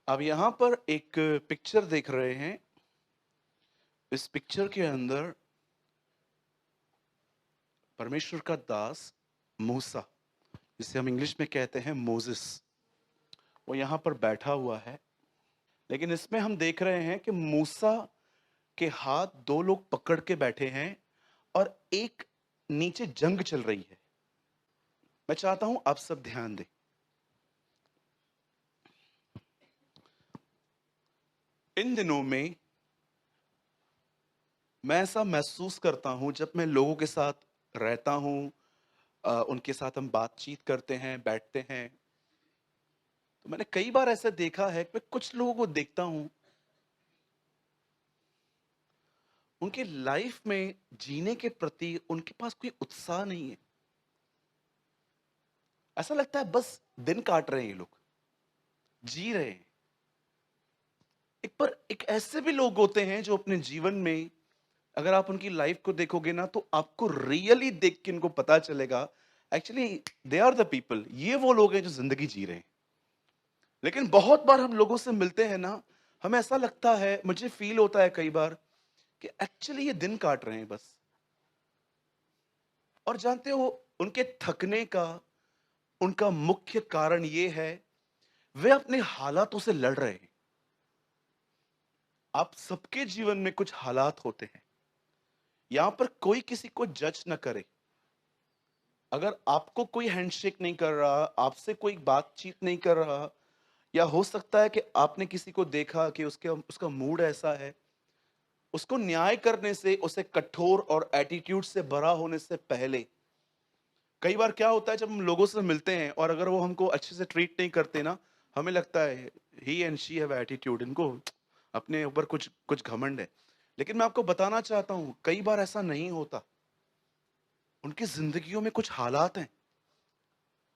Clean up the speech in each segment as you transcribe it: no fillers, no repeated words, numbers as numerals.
अब यहाँ पर एक पिक्चर देख रहे हैं। इस पिक्चर के अंदर परमेश्वर का दास मूसा, जिसे हम इंग्लिश में कहते हैं मोसेस, वो यहाँ पर बैठा हुआ है। लेकिन इसमें हम देख रहे हैं कि मूसा के हाथ दो लोग पकड़ के बैठे हैं और एक नीचे जंग चल रही है। मैं चाहता हूं आप सब ध्यान दें। इन दिनों में मैं ऐसा महसूस करता हूं, जब मैं लोगों के साथ रहता हूं, उनके साथ हम बातचीत करते हैं, बैठते हैं, तो मैंने कई बार ऐसा देखा है कि मैं कुछ लोगों को देखता हूं, उनके लाइफ में जीने के प्रति उनके पास कोई उत्साह नहीं है। ऐसा लगता है बस दिन काट रहे हैं ये लोग, जी रहे हैं। एक ऐसे भी लोग होते हैं जो अपने जीवन में, अगर आप उनकी लाइफ को देखोगे ना, तो आपको रियली देख के इनको पता चलेगा actually they are the people. ये वो लोग हैं जो जिंदगी जी रहे हैं। लेकिन बहुत बार हम लोगों से मिलते हैं ना, हमें ऐसा लगता है, मुझे फील होता है कई बार कि एक्चुअली ये दिन काट रहे हैं बस। और जानते हो, उनके थकने का उनका मुख्य कारण ये है, वे अपने हालातों से लड़ रहे हैं। आप सबके जीवन में कुछ हालात होते हैं। यहां पर कोई किसी को जज न करे। अगर आपको कोई हैंडशेक नहीं कर रहा, आपसे कोई बातचीत नहीं कर रहा, या हो सकता है कि आपने किसी को देखा कि उसके उसका मूड ऐसा है, उसको न्याय करने से, उसे कठोर और एटीट्यूड से भरा होने से पहले, कई बार क्या होता है जब हम लोगों से मिलते हैं और अगर वो हमको अच्छे से ट्रीट नहीं करते ना, हमें लगता है ही एंड शी हैव एटीट्यूड, इनको अपने ऊपर कुछ कुछ घमंड है। लेकिन मैं आपको बताना चाहता हूं, कई बार ऐसा नहीं होता। उनकी जिंदगियों में कुछ हालात हैं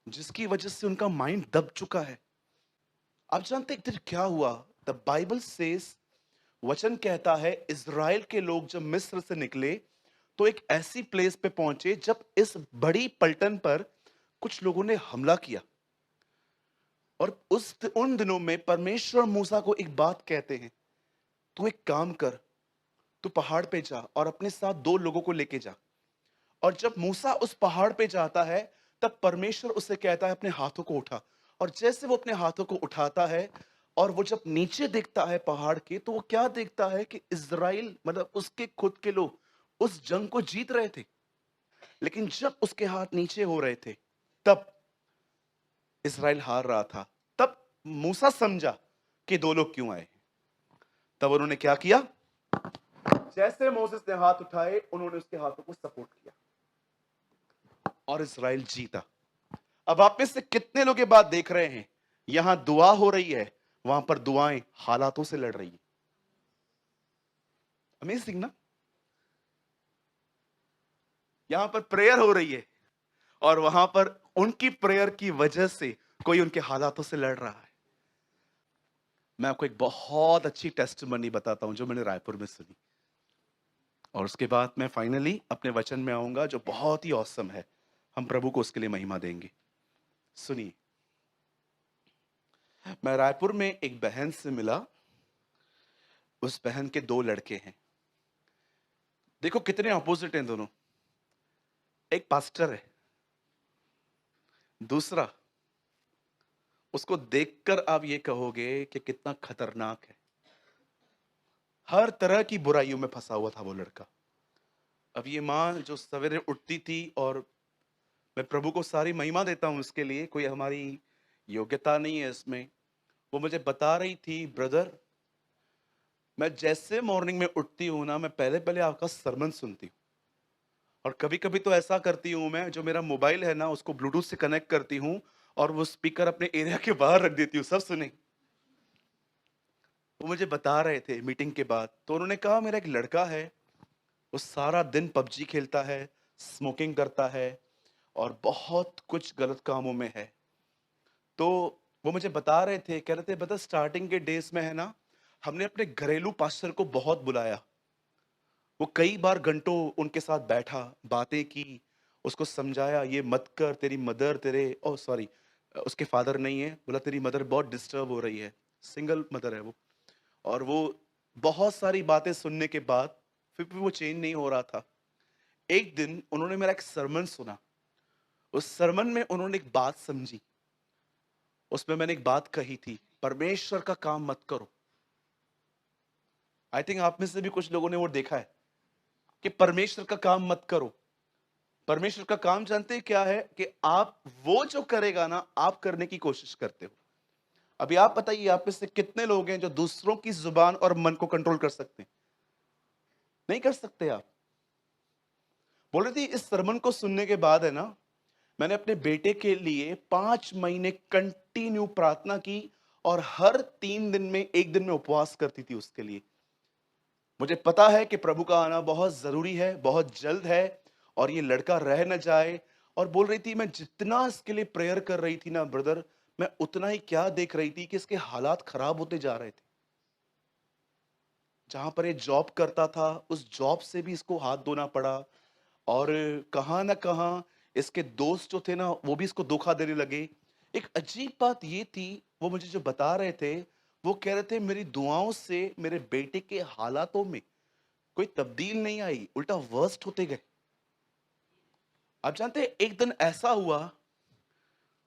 जिसकी वजह से उनका माइंड दब चुका है। आप जानते हैं एक दिन क्या हुआ? द बाइबल सेज, वचन कहता है, इज़राइल के लोग जब मिस्र से निकले तो एक ऐसी प्लेस पे पहुंचे जब इस बड़ी पलटन पर कुछ लोगों ने हमला किया। और उन दिनों में परमेश्वर मूसा को एक बात कहते हैं, तू एक काम कर, तू पहाड़ पे जा और अपने साथ दो लोगों को लेके जा। और जब मूसा उस पहाड़ पे जाता है, तब परमेश्वर उसे कहता है अपने हाथों को उठा। और जैसे वो अपने हाथों को उठाता है और वो जब नीचे देखता है पहाड़ के, तो वो क्या देखता है कि इज़राइल, मतलब उसके खुद के लोग, उस जंग को जीत रहे थे। लेकिन जब उसके हाथ नीचे हो रहे थे, तब इज़राइल हार रहा था। तब मूसा समझा कि दो लोग क्यों आए। तब उन्होंने क्या किया? जैसे मोसेस ने हाथ उठाए, उन्होंने उसके हाथों को सपोर्ट किया और इज़राइल जीता। अब आप में से कितने लोग ये बात देख रहे हैं? यहां दुआ हो रही है, वहां पर दुआएं हालातों से लड़ रही है। अमेजिंग ना? यहां पर प्रेयर हो रही है और वहां पर उनकी प्रेयर की वजह से कोई उनके हालातों से लड़ रहा है। मैं आपको एक बहुत अच्छी टेस्टिमनी बताता हूं जो मैंने रायपुर में सुनी, और उसके बाद मैं फाइनली अपने वचन में आऊंगा जो बहुत ही औसम है। हम प्रभु को उसके लिए महिमा देंगे। सुनिए, मैं रायपुर में एक बहन से मिला। उस बहन के दो लड़के हैं। देखो कितने अपोजिट हैं दोनों। एक पास्टर है, दूसरा, उसको देखकर आप ये कहोगे कि कितना खतरनाक है। हर तरह की बुराइयों में फंसा हुआ था वो लड़का। अब ये माँ जो सवेरे उठती थी, और मैं प्रभु को सारी महिमा देता हूं इसके लिए, कोई हमारी योग्यता नहीं है इसमें, वो मुझे बता रही थी, ब्रदर, मैं जैसे मॉर्निंग में उठती हूं ना, मैं पहले पहले आपका सरमन सुनती हूँ। और कभी कभी तो ऐसा करती हूँ, मैं जो मेरा मोबाइल है ना, उसको ब्लूटूथ से कनेक्ट करती हूँ और वो स्पीकर अपने एरिया के बाहर रख देती हूँ, सब सुने। वो मुझे बता रहे थे मीटिंग के बाद। तो उन्होंने कहा, मेरा एक लड़का है, वो सारा दिन पबजी खेलता है, स्मोकिंग करता है और बहुत कुछ गलत कामों में है। तो वो मुझे बता रहे थे, कह रहे थे, बता, स्टार्टिंग के डेज में है ना, हमने अपने घरेलू पास्टर को बहुत बुलाया। वो कई बार घंटों उनके साथ बैठा, बातें की, उसको समझाया, ये मत कर, तेरी मदर तेरे, ओ सॉरी, उसके फादर नहीं है, बोला तेरी मदर बहुत डिस्टर्ब हो रही है। सिंगल मदर है वो। और वो बहुत सारी बातें सुनने के बाद फिर भी वो चेंज नहीं हो रहा था। एक दिन उन्होंने मेरा एक सरमन सुना। उस सरमन में उन्होंने एक बात समझी। उसमें मैंने एक बात कही थी, परमेश्वर का काम मत करो। आई थिंक आप में से भी कुछ लोगों ने वो देखा है कि परमेश्वर का काम मत करो। परमेश्वर का काम जानते हैं क्या है? कि आप वो जो करेगा ना, आप करने की कोशिश करते हो। अभी आप बताइए, आप में से कितने लोग हैं जो दूसरों की जुबान और मन को कंट्रोल कर सकते हैं? नहीं कर सकते आप। बोल रही थी इस सरमन को सुनने के बाद है ना, मैंने अपने बेटे के लिए 5 महीने कंटिन्यू प्रार्थना की और हर 3 दिन में एक दिन में उपवास करती थी उसके लिए। मुझे पता है कि प्रभु का आना बहुत जरूरी है, बहुत जल्द है, और ये लड़का रह न जाए। और बोल रही थी मैं जितना इसके लिए प्रेयर कर रही थी ना ब्रदर, मैं उतना ही क्या देख रही थी कि इसके हालात खराब होते जा रहे थे। जहां पर ये जॉब करता था, उस जॉब से भी इसको हाथ धोना पड़ा। और कहां ना कहां इसके दोस्त जो थे ना, वो भी इसको धोखा देने लगे। एक अजीब बात ये थी, वो मुझे जो बता रहे थे, वो कह रहे थे मेरी दुआओं से मेरे बेटे के हालातों में कोई तब्दील नहीं आई, उल्टा वर्स्ट होते गए। आप जानते हैं, एक दिन ऐसा हुआ,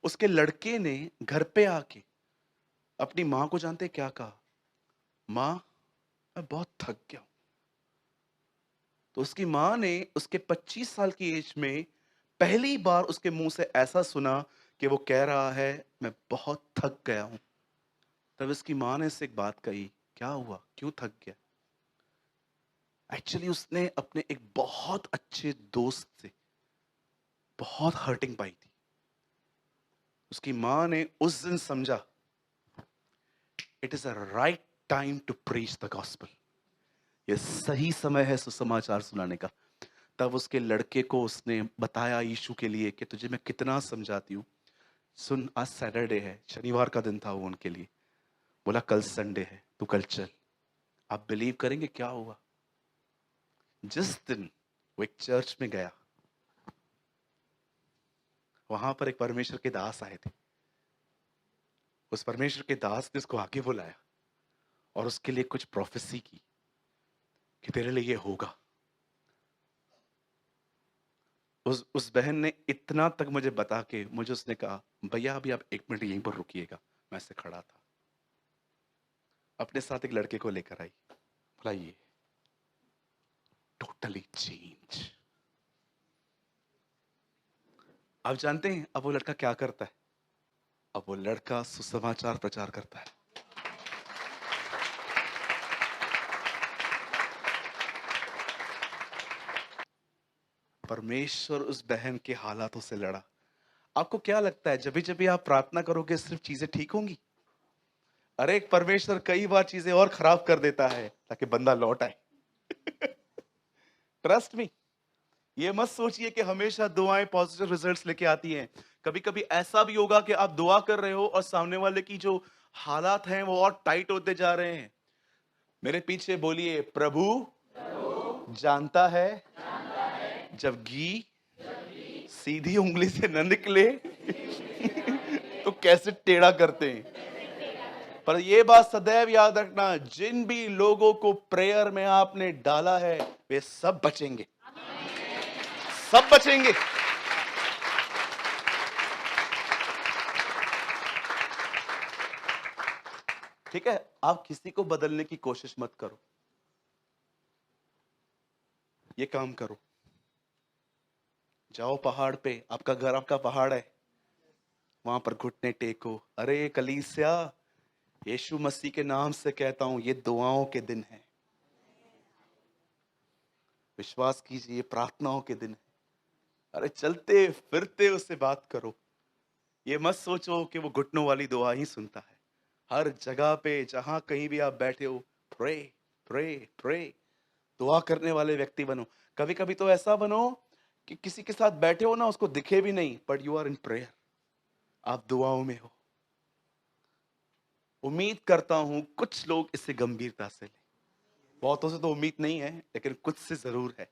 उसके लड़के ने घर पे आके अपनी मां को जानते हैं क्या कहा? मां, मैं बहुत थक गया हूं। तो उसकी मां ने उसके 25 साल की एज में पहली बार उसके मुंह से ऐसा सुना कि वो कह रहा है मैं बहुत थक गया हूं। तब उसकी मां ने उससे एक बात कही, क्या हुआ, क्यों थक गया? एक्चुअली उसने अपने एक बहुत अच्छे दोस्त से बहुत हर्टिंग पाई थी। उसकी मां ने उस दिन समझा it is a right time to preach the gospel. ये सही समय है सुसमाचार सुनाने का। तब उसके लड़के को उसने बताया यीशु के लिए कि तुझे मैं कितना समझाती हूँ। सुन, आज सैटरडे है, शनिवार का दिन था वो उनके लिए। बोला कल संडे है, तू कल चल। आप बिलीव करेंगे क्या हुआ? जिस दिन वो एक चर्च में गया, वहां पर एक परमेश्वर के दास आए थे। उस परमेश्वर के दास ने उसको आगे बुलाया और उसके लिए कुछ प्रोफेसी की कि तेरे लिए ये होगा। उस बहन ने इतना तक मुझे बता के मुझे उसने कहा, भैया अभी आप 1 मिनट यहीं पर रुकिएगा। मैं ऐसे खड़ा था, अपने साथ एक लड़के को लेकर आई। बोला ये टोटली चेंज। आप जानते हैं अब वो लड़का क्या करता है? अब वो लड़का सुसमाचार प्रचार करता है। परमेश्वर उस बहन के हालातों से लड़ा। आपको क्या लगता है जब भी आप प्रार्थना करोगे सिर्फ चीजें ठीक होंगी? अरे एक परमेश्वर कई बार चीजें और खराब कर देता है ताकि बंदा लौट आए। Trust me. ये मत सोचिए कि हमेशा दुआएं पॉजिटिव रिजल्ट्स लेके आती हैं। कभी कभी ऐसा भी होगा कि आप दुआ कर रहे हो और सामने वाले की जो हालात हैं वो और टाइट होते जा रहे हैं। मेरे पीछे बोलिए, प्रभु जानता है जब घी सीधी उंगली से न निकले तो कैसे टेढ़ा करते हैं। पर ये बात सदैव याद रखना, जिन भी लोगों को प्रेयर में आपने डाला है वे सब बचेंगे, सब बचेंगे। ठीक है, आप किसी को बदलने की कोशिश मत करो। ये काम करो, जाओ पहाड़ पे, आपका घर आपका पहाड़ है, वहां पर घुटने टेको। अरे कलीसिया, यीशु मसीह के नाम से कहता हूं, ये दुआओं के दिन है। विश्वास कीजिए, प्रार्थनाओं के दिन है। अरे चलते फिरते उससे बात करो। ये मत सोचो कि वो घुटनों वाली दुआ ही सुनता है। हर जगह पे जहां कहीं भी आप बैठे हो, प्रे प्रे प्रे। दुआ करने वाले व्यक्ति बनो। कभी कभी तो ऐसा बनो कि किसी के साथ बैठे हो ना, उसको दिखे भी नहीं, but you are in prayer, आप दुआओं में हो। उम्मीद करता हूं कुछ लोग इसे गंभीरता से लें। बहुतों से तो उम्मीद नहीं है, लेकिन कुछ से जरूर है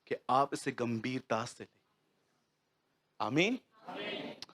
कि आप इसे गंभीरता से लें। आमीन।